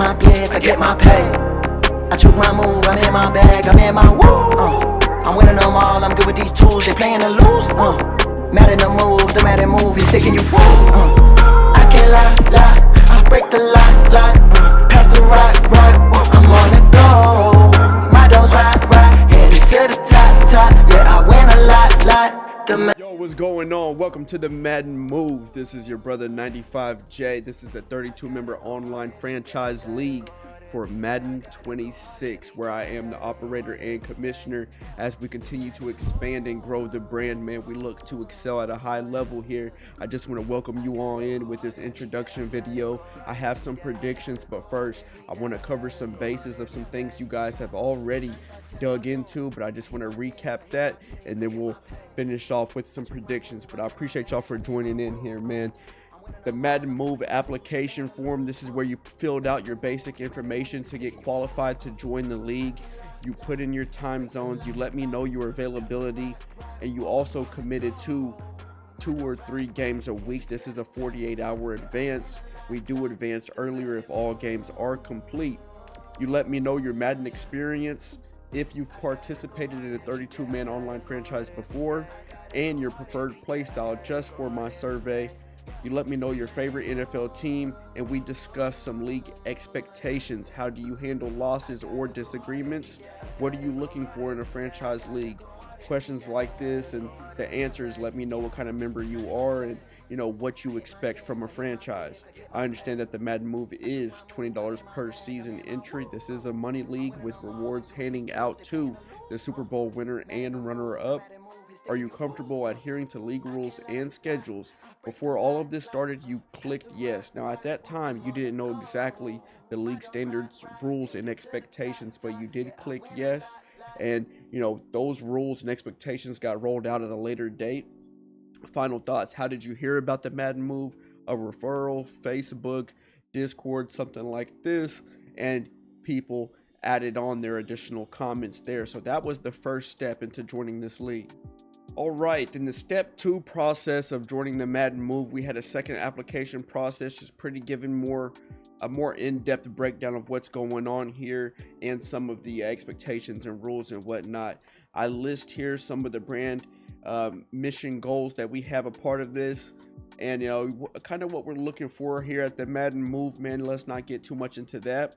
my blitz, I get my pay. I choke my move, I'm in my bag, I'm in my woo. I'm winning them all, I'm good with these tools, they playing to lose. Madden the Madden move, he's taking you fools. I can't lie, I break the lie. Pass the right, I'm on the go. My dogs right, headed to the top. Yeah, I win a lot. Yo, what's going on? Welcome to the Madden Move. This is your brother 95J. This is a 32-member online franchise league for Madden 26, where I am the operator and commissioner. As we continue to expand and grow the brand, man, we look to excel at a high level here. I just want to welcome you all in with this introduction video. I have some predictions, but first I want to cover some bases of some things you guys have already dug into, but I just want to recap that, and then we'll finish off with some predictions. But I appreciate y'all for joining in here, man. The Madden Move application form, this is where you filled out your basic information to get qualified to join the league. You put in your time zones, you let me know your availability, and you also committed to 2 or 3 games a week. This is a 48-hour advance. We do advance earlier if all games are complete. You let me know your Madden experience, if you've participated in a 32-man online franchise before, and your preferred playstyle just for my survey. You let me know your favorite NFL team, and we discuss some league expectations. How do you handle losses or disagreements? What are you looking for in a franchise league? Questions like this and the answers let me know what kind of member you are and what you expect from a franchise. I understand that the Madden Move is $20 per season entry. This is a money league with rewards handing out to the Super Bowl winner and runner-up. Are you comfortable adhering to league rules and schedules? Before all of this started, you clicked yes. Now at that time, you didn't know exactly the league standards, rules, and expectations, but you did click yes. And those rules and expectations got rolled out at a later date. Final thoughts. How did you hear about the Madden Move? A referral, Facebook, Discord, something like this, and people added on their additional comments there. So that was the first step into joining this league. All right, in the step 2 process of joining the Madden Move, we had a second application process, just giving a more in-depth breakdown of what's going on here and some of the expectations and rules and whatnot. I list here some of the brand mission goals that we have a part of this, and kind of what we're looking for here at the Madden Move, man. Let's not get too much into that.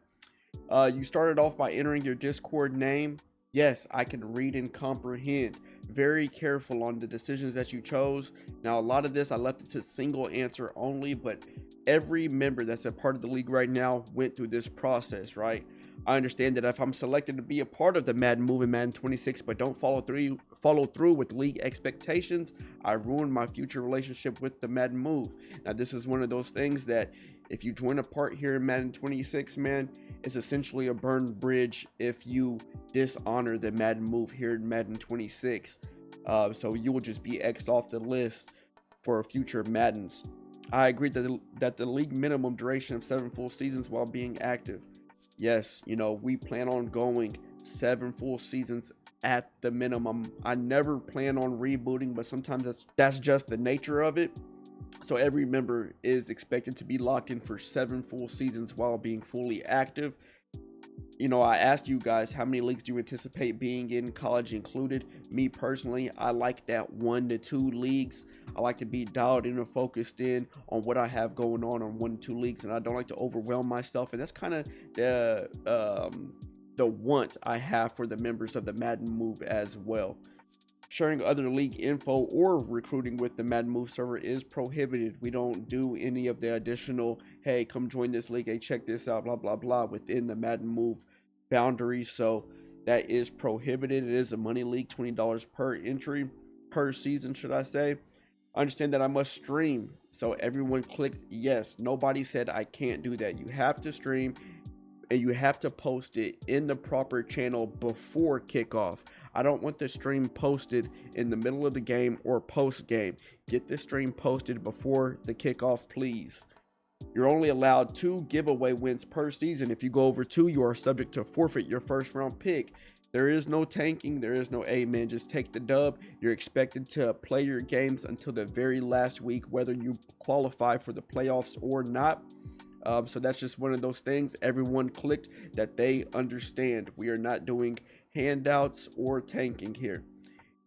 You started off by entering your Discord name. Yes, I can read and comprehend. Very careful on the decisions that you chose. Now, a lot of this I left it to single answer only, but every member that's a part of the league right now went through this process, right? I understand that if I'm selected to be a part of the Madden Move in Madden 26, but don't follow through with league expectations, I ruined my future relationship with the Madden Move. Now, this is one of those things that if you join a part here in Madden 26, man, it's essentially a burned bridge if you dishonor the Madden Move here in Madden 26. So you will just be X'd off the list for future Maddens. I agree that the league minimum duration of 7 full seasons while being active. Yes, we plan on going 7 full seasons at the minimum. I never plan on rebooting, but sometimes that's just the nature of it. So every member is expected to be locked in for 7 full seasons while being fully active. I asked you guys, how many leagues do you anticipate being in, college included? Me personally, I like that 1 to 2 leagues. I like to be dialed in and focused in on what I have going on 1 to 2 leagues, and I don't like to overwhelm myself. And that's kind of the want I have for the members of the Madden Move as well. Sharing other league info or recruiting with the Madden Move server is prohibited. We don't do any of the additional, hey, come join this league, hey, check this out, blah, blah, blah, within the Madden Move boundaries. So that is prohibited. It is a money league, $20 per entry, per season, should I say. Understand that I must stream. So everyone clicked yes. Nobody said I can't do that. You have to stream, and you have to post it in the proper channel before kickoff. I don't want the stream posted in the middle of the game or post game. Get the stream posted before the kickoff, please. You're only allowed 2 giveaway wins per season. If you go over 2, you are subject to forfeit your first round pick. There is no tanking. There is no amen. Just take the dub. You're expected to play your games until the very last week, whether you qualify for the playoffs or not. So that's just one of those things. Everyone clicked that they understand. We are not doing handouts or tanking here,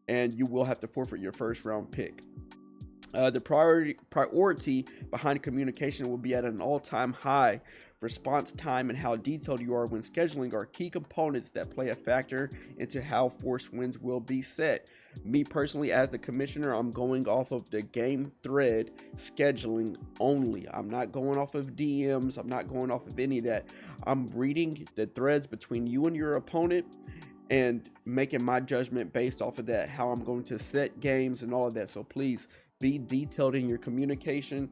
and you will have to forfeit your first round pick. The priority behind communication will be at an all-time high. Response time and how detailed you are when scheduling are key components that play a factor into how force wins will be set. Me personally, as the commissioner, I'm going off of the game thread scheduling only. I'm not going off of DMs. I'm not going off of any of that. I'm reading the threads between you and your opponent and making my judgment based off of that, how I'm going to set games and all of that. So please be detailed in your communication.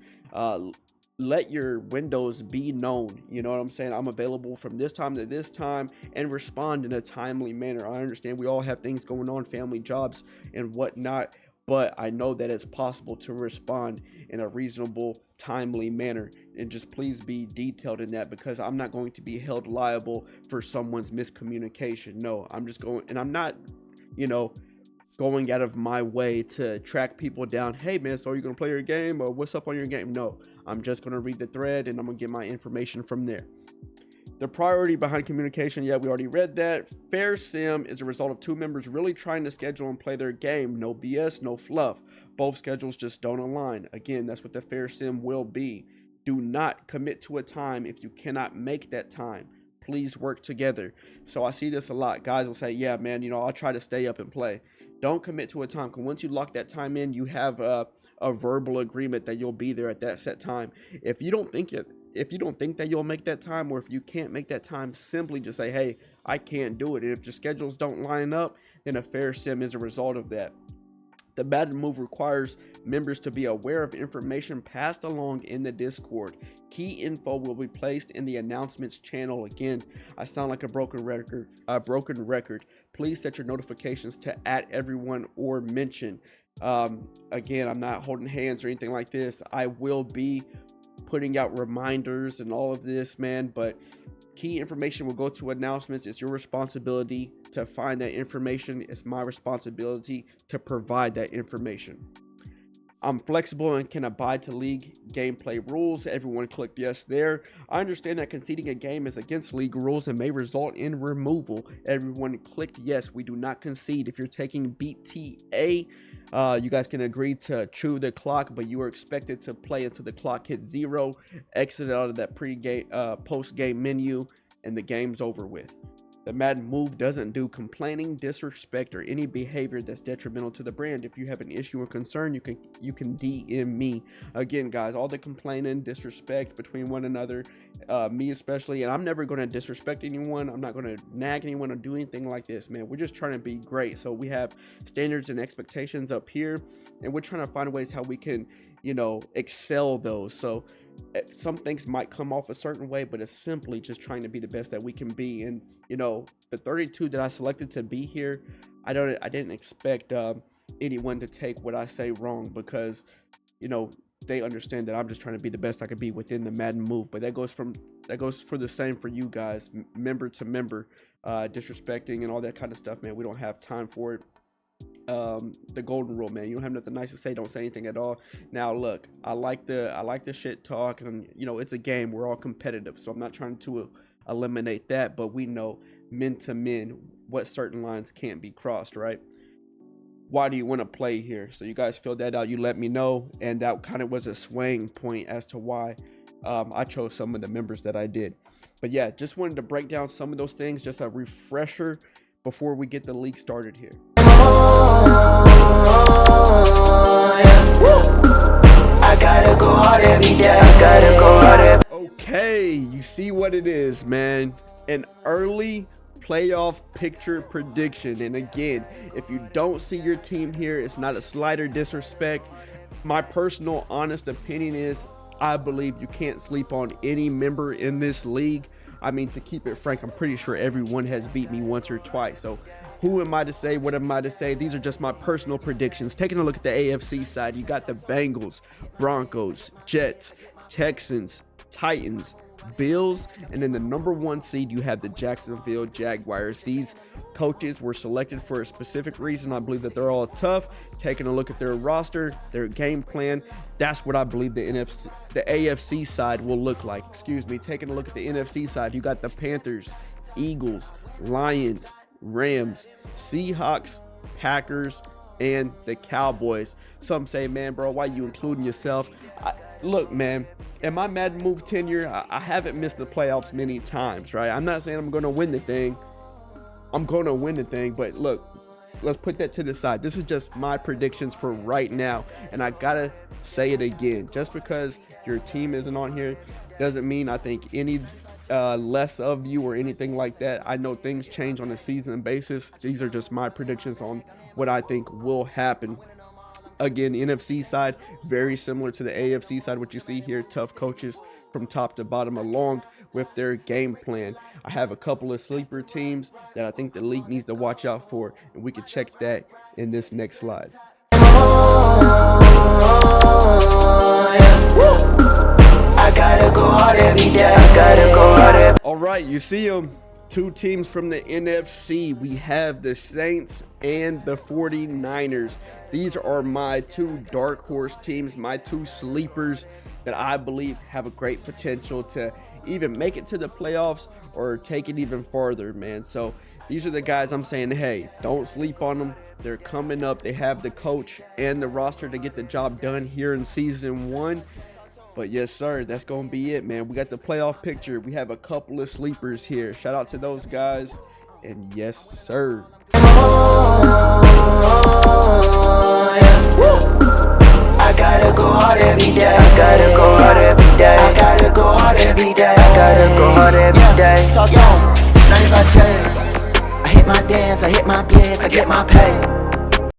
Let your windows be known. You know what I'm saying? I'm available from this time to this time, and respond in a timely manner. I understand we all have things going on, family, jobs, and whatnot, but I know that it's possible to respond in a reasonable, timely manner. And just please be detailed in that, because I'm not going to be held liable for someone's miscommunication. No, I'm just going, and I'm not, going out of my way to track people down. Hey man, so are you gonna play your game, or what's up on your game? No, I'm just gonna read the thread and I'm gonna get my information from there. The priority behind communication, yeah, we already read that. Fair sim is a result of two members really trying to schedule and play their game. No BS, no fluff. Both schedules just don't align. Again, that's what the fair sim will be. Do not commit to a time if you cannot make that time. Please work together. So I see this a lot. Guys will say, yeah, man, I'll try to stay up and play. Don't commit to a time, because once you lock that time in, you have a verbal agreement that you'll be there at that set time. If you don't think that you'll make that time, or if you can't make that time, simply just say, hey, I can't do it. And if your schedules don't line up, then a fair sim is a result of that. The Madden move requires members to be aware of information passed along in the Discord. Key info will be placed in the announcements channel. Again, I sound like a broken record. Please set your notifications to @everyone or mention. Again, I'm not holding hands or anything like this. I will be putting out reminders and all of this, man, but key information will go to announcements. It's your responsibility to find that information. It's my responsibility to provide that information. I'm flexible and can abide to league gameplay rules. Everyone clicked yes there. I understand that conceding a game is against league rules and may result in removal. Everyone clicked yes. We do not concede. If you're taking BTA, you guys can agree to chew the clock, but you are expected to play until the clock hits 0. Exit out of that post-game menu, and the game's over with. The Madden move doesn't do complaining, disrespect, or any behavior that's detrimental to the brand. If you have an issue or concern, you can DM me. Again, guys, all the complaining, disrespect between one another, me especially, and I'm never going to disrespect anyone. I'm not going to nag anyone or do anything like this, man. We're just trying to be great. So we have standards and expectations up here, and we're trying to find ways how we can, excel those. So some things might come off a certain way, but it's simply just trying to be the best that we can be. And the 32 that I selected to be here, I didn't expect anyone to take what I say wrong, because they understand that I'm just trying to be the best I could be within the Madden move. But that goes for the same for you guys, member to member, disrespecting and all that kind of stuff, man. We don't have time for it. The golden rule, man. You don't have nothing nice to say, don't say anything at all. Now look, I like the shit talk, and it's a game, we're all competitive, so I'm not trying to eliminate that, but we know men to men what certain lines can't be crossed, right? Why do you want to play here? So you guys filled that out, you let me know, and that kind of was a swaying point as to why I chose some of the members that I did. But yeah, just wanted to break down some of those things, just a refresher before we get the league started here. I gotta go hard every day. Okay, you see what it is, man. An early playoff picture prediction. And again, if you don't see your team here, it's not a slight or disrespect. My personal honest opinion is I believe you can't sleep on any member in this league. I mean, to keep it frank, I'm pretty sure everyone has beat me once or twice. So who am I to say? What am I to say? These are just my personal predictions. Taking a look at the AFC side, you got the Bengals, Broncos, Jets, Texans, Titans, Bills, and in the number 1 seed you have the Jacksonville Jaguars. These coaches were selected for a specific reason. I believe that they're all tough. Taking a look at their roster, their game plan, that's what I believe the AFC side will look like. Taking a look at the NFC side, you got the Panthers, Eagles, Lions, Rams, Seahawks, Packers, and the Cowboys. Some say, man, bro, why you including yourself? Look, man, in my Madden Move tenure, I haven't missed the playoffs many times, right? I'm not saying I'm going to win the thing. I'm going to win the thing, but look, let's put that to the side. This is just my predictions for right now, and I got to say it again. Just because your team isn't on here doesn't mean I think any less of you or anything like that. I know things change on a season basis. These are just my predictions on what I think will happen. Again, NFC side, very similar to the AFC side. What you see here, tough coaches from top to bottom along with their game plan. I have a couple of sleeper teams that I think the league needs to watch out for, and we can check that in this next slide. I gotta go hard every day. All right, you see them. 2 teams from the NFC. We have the Saints and the 49ers. These are my 2 dark horse teams, my 2 sleepers that I believe have a great potential to even make it to the playoffs or take it even farther, man. So these are the guys I'm saying, hey, don't sleep on them. They're coming up. They have the coach and the roster to get the job done here in season 1. But yes, sir, that's going to be it, man. We got the playoff picture. We have a couple of sleepers here. Shout out to those guys. And yes, sir. I gotta go hard every day. I gotta go hard every day. I gotta go hard every day. I gotta go hard every day. Talk to 95J. I hit my dance, I hit my blitz, I get my pay.